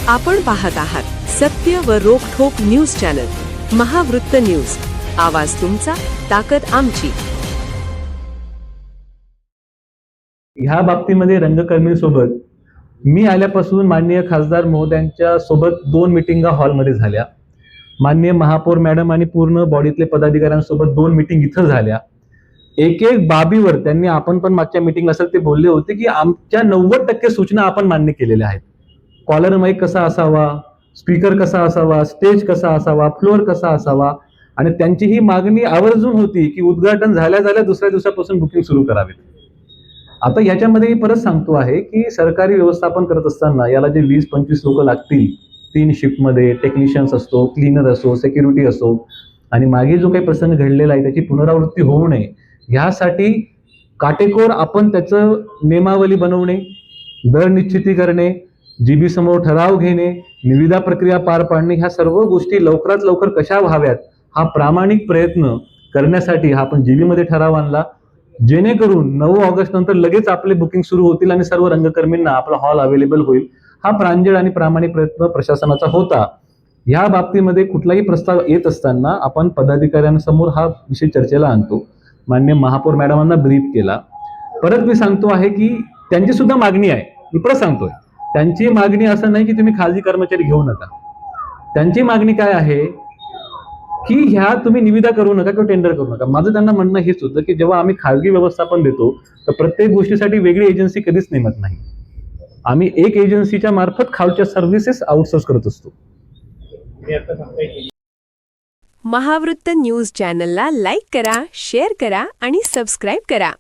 आपण पाहत आहात सत्य व रोखठोक न्यूज चॅनल महावृत्त न्यूज। आवाज तुमचा, ताकद आमची। ह्या बाबतीमध्ये रंगकर्मी सोबत मी आल्यापासून माननीय खासदार महोदयांच्या सोबत 2 मीटिंगा हॉलमध्ये झाल्या। माननीय महापौर मॅडम आणि पूर्ण बॉडीतले पदाधिकाऱ्यांसोबत 2 मीटिंग इथं झाल्या। एक बाबीवर त्यांनी, आपण पण मागच्या मीटिंग असेल ते बोलले होते की आमच्या 90% सूचना आपण मान्य केलेल्या आहेत। कॉलर माईक कसा असावा, स्पीकर कसा असावा, स्टेज कसा असावा, फ्लोअर कसा असावा, आणि त्यांची ही मागणी आवर्जून होती की उद्घाटन झाल्या दुसऱ्या दिवसापासून बुकिंग सुरू करावे। आता याच्यामध्ये मी परत सांगतो आहे की सरकारी व्यवस्थापन करत असताना याला जे 20-25 लोक लागतील 3 शिफ्टमध्ये, टेक्निशियन्स असतो, क्लीनर असो, सिक्युरिटी असो, आणि मागे जो काही प्रसंग घडलेला आहे त्याची पुनरावृत्ती होऊ नये यासाठी काटेकोर आपण त्याचं नियमावली बनवणे, दर निश्चिती करणे, जीबी समोर ठराव घेणे, निविदा प्रक्रिया पार पाडणे, ह्या सर्व गोष्टी लवकरात लवकर कशा व्हाव्यात हा प्रामाणिक प्रयत्न करण्यासाठी हा आपण जीबी मध्ये ठराव आणला, जेणेकरून 9 ऑगस्ट नंतर लगेच आपले बुकिंग सुरू होतील आणि सर्व रंगकर्मींना आपला हॉल अवेलेबल होईल। हा प्रांजळ आणि प्रामाणिक प्रयत्न प्रशासनाचा होता। या बाबतीमध्ये कुठलाही प्रस्ताव येत असताना आपण पदाधिकाऱ्यांसमोर हा विषय चर्चेला आणतो। माननीय महापौर मॅडमांना ब्रीफ केला। परत मी सांगतो आहे की त्यांची सुद्धा मागणी आहे, मी परत सांगतोय त्यांची मागणी असं नाही की तुम्ही खाजगी कर्मचारी घेऊ नका। त्यांची मागणी काय आहे की ह्या तुम्ही निविदा करू नका किंवा टेंडर करू नका। माझं त्यांना म्हणणं हेच होतं की जेव्हा आम्ही खाजगी व्यवस्थापन देतो तर प्रत्येक गोष्टीसाठी वेगळी एजन्सी कधीच नेमत नाही। आम्ही एक एजन्सीच्या मार्फत खालच्या सर्व्हिसेस आउटसोर्स करत असतो। महावृत्त न्यूज चॅनलला लाईक करा, शेअर करा आणि सबस्क्राइब करा।